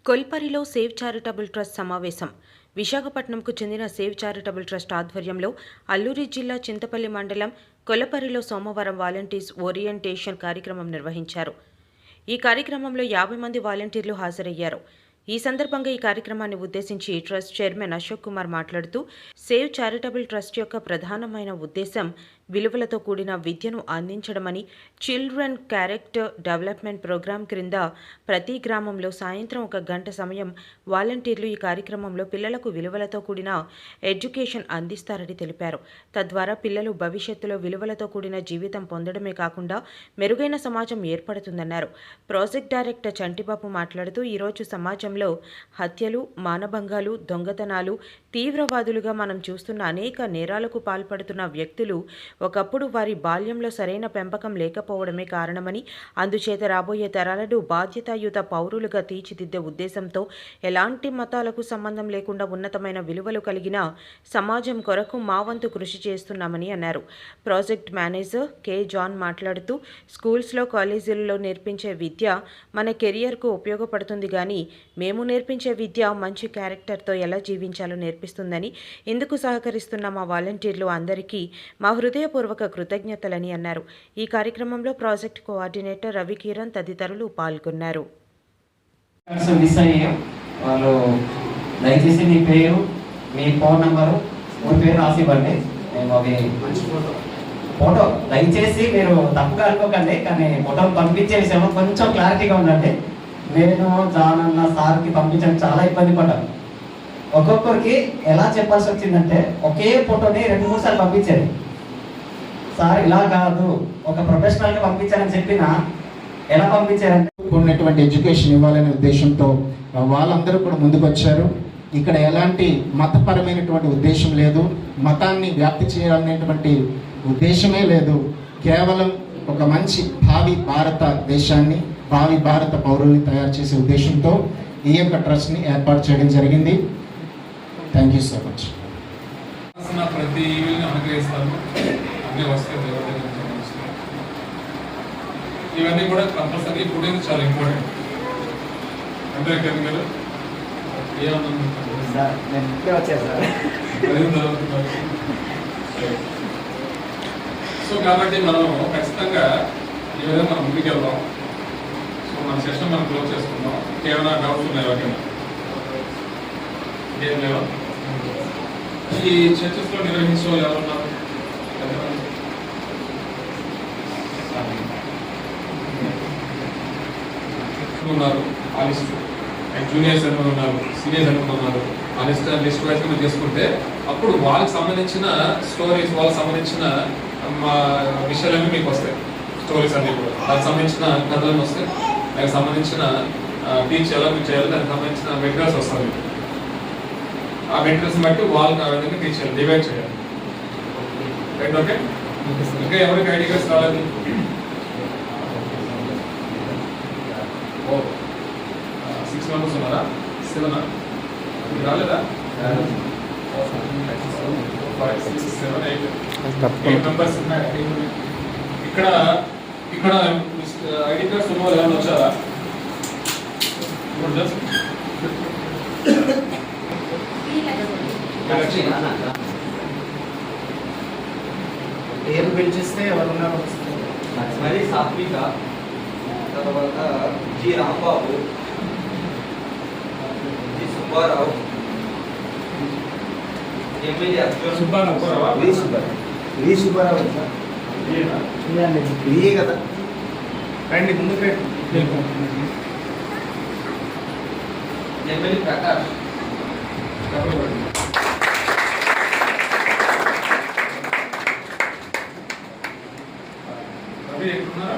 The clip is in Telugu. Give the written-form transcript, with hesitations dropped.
కొల్పరిలో సేవ్ చారిటబుల్ ట్రస్ట్ సమావేశం. విశాఖపట్నంకు చెందిన సేవ్ చారిటబుల్ ట్రస్ట్ ఆధ్వర్యంలో అల్లూరి జిల్లా చింతపల్లి మండలం కొల్పరిలో సోమవారం వాలంటీర్స్ ఓరియంటేషన్ కార్యక్రమం నిర్వహించారు. ఈ కార్యక్రమంలో 50 మంది వాలంటీర్లు హాజరయ్యారు. ఈ సందర్భంగా ఈ కార్యక్రమాన్ని ఉద్దేశించి ట్రస్ట్ చైర్మన్ అశోక్ కుమార్ మాట్లాడుతూ, సేవ్ చారిటబుల్ ట్రస్ట్ యొక్క ప్రధానమైన ఉద్దేశం విలువలతో కూడిన విద్యను అందించడమని, చిల్డ్రన్ క్యారెక్టర్ డెవలప్మెంట్ ప్రోగ్రాం క్రింద ప్రతి గ్రామంలో సాయంత్రం 1 గంట సమయం వాలంటీర్లు ఈ కార్యక్రమంలో పిల్లలకు విలువలతో కూడిన ఎడ్యుకేషన్ అందిస్తారని తెలిపారు. తద్వారా పిల్లలు భవిష్యత్తులో విలువలతో కూడిన జీవితం పొందడమే కాకుండా మెరుగైన సమాజం ఏర్పడుతుందన్నారు. ప్రాజెక్ట్ డైరెక్టర్ చంటిబాబు మాట్లాడుతూ, ఈరోజు సమాజంలో హత్యలు, మానభంగాలు, దొంగతనాలు, తీవ్రవాదులుగా మనం చూస్తున్న అనేక నేరాలకు పాల్పడుతున్న వ్యక్తులు ఒకప్పుడు వారి బాల్యంలో సరైన పెంపకం లేకపోవడమే కారణమని, అందుచేత రాబోయే తరాలను బాధ్యతాయుత పౌరులుగా తీర్చిదిద్దే ఉద్దేశంతో ఎలాంటి మతాలకు సంబంధం లేకుండా ఉన్నతమైన విలువలు కలిగిన సమాజం కొరకు మా వంతు కృషి చేస్తున్నామని అన్నారు. Project manager K. జాన్ మాట్లాడుతూ, స్కూల్స్లో, కాలేజీలలో నేర్పించే విద్య మన కెరియర్కు ఉపయోగపడుతుంది కానీ మేము నేర్పించే విద్య మంచి క్యారెక్టర్తో ఎలా జీవించాలో నేర్పిస్తుందని, ఇందుకు సహకరిస్తున్న మా వాలంటీర్లు అందరికీ మా హృదయపూర్వక కృతజ్ఞతలని అన్నారు. ఈ కార్యక్రమంలో ప్రాజెక్ట్ కోఆర్డినేటర్ రవి కిరణ్ తదితరులు పాల్గొన్నారు. దయచేసి మీ పేరు, మీ ఫోన్ నంబరు, ఊరి పేరు రాసి ఇవ్వండి. మేము అవి ఫోటో దయచేసి మీరు తప్పుగా అనుకోకండి, కానీ ఫోటో పంపించే విషయంలో కొంచెం క్లారిటీగా ఉండండి. నేను జాన్ అన్న సార్కి పంపించడం చాలా ఇబ్బంది పడ్డాను. ఒక్కొక్కరికి ఎలా చెప్పాల్సి వచ్చిందంటే, ఒకే ఫోటోని 2-3 సార్లు పంపించారు. సార్ ఇలా కాదు, ఒక ప్రొఫెషనల్గా పంపించారని చెప్పినా ఎలా పంపించారంటే ఉన్నటువంటి ఎడ్యుకేషన్ ఇవ్వాలనే ఉద్దేశంతో వాళ్ళందరూ కూడా ముందుకు వచ్చారు. ఇక్కడ ఎలాంటి మతపరమైనటువంటి ఉద్దేశం లేదు, మతాన్ని వ్యాప్తి చేయాలనేటువంటి ఉద్దేశమే లేదు. కేవలం ఒక మంచి భావి భారతదేశాన్ని, భావి భారత పౌరుల్ని తయారు చేసే ఉద్దేశంతో ఈ యొక్క ట్రస్ట్ని ఏర్పాటు చేయడం జరిగింది. Thank you so much. ప్రతి ఈవెల్ని అనుగ్రహిస్తాను. అన్నీ వస్తాయి దేవుడి దగ్గర. ఇవన్నీ కూడా కంపల్సరీ ఫుడ్ అనేది చాలా ఇంపార్టెంట్. అంటే మీరు సో కాబట్టి మనం ఖచ్చితంగా ఈ విధంగా మనం ముందుకు వెళ్దాం. సో మన సెషన్ మనం క్లోజ్ చేసుకుందాం. ఏమైనా డౌట్స్ ఉన్నాయి ఎవరికైనా? ఏం లేవా? ఈ చర్చెస్లో నిర్వహించే వాళ్ళు ఎవరున్నారు? ఉన్నారు, ఆలిస్ట్ జూనియర్స్ అని ఉన్నారు, సీనియర్స్ అని ఉన్నారు. ఆలిస్ట్ లిస్ట్ వైజ్ గా చేసుకుంటే అప్పుడు వాళ్ళకి సంబంధించిన స్టోరీస్, వాళ్ళకి సంబంధించిన విషయాలన్నీ మీకు వస్తాయి. స్టోరీస్ అన్నీ కూడా దానికి సంబంధించిన కథలన్నీ వస్తాయి. దానికి సంబంధించిన టీచ్ ఎలా మీరు చేయాలి, దానికి సంబంధించిన మెటీరియల్స్ వస్తాయి. ఆ మెటీరియల్స్ బట్టి వాళ్ళకి ఆ విధంగా టీచ్ చేయాలి, డివైడ్ చేయాలి. రైట్? ఓకే. ఇంకా ఎవరికి ఐడియాస్ రాలేదు? 6 మెంబర్స్ ఉన్నారా? 7 రాలేదా? 5, 6, 7, 8 మెంబర్స్ ఉన్నాయి. ఇక్కడ ఐడి కార్డ్స్ ఉన్న వాళ్ళు ఏమైనా వచ్చారా? పేరు పిలిచిస్తే ఎవరు ఉన్నారు? మరి సాత్విక, తర్వాత G Rambabu, G Subbarao, MLA Arjun Subbarao, V Subbarao ఇదే కదా. రండి ముందుకు. ఎమ్మెల్యే ప్రకాష్, రవి ఉన్నారా?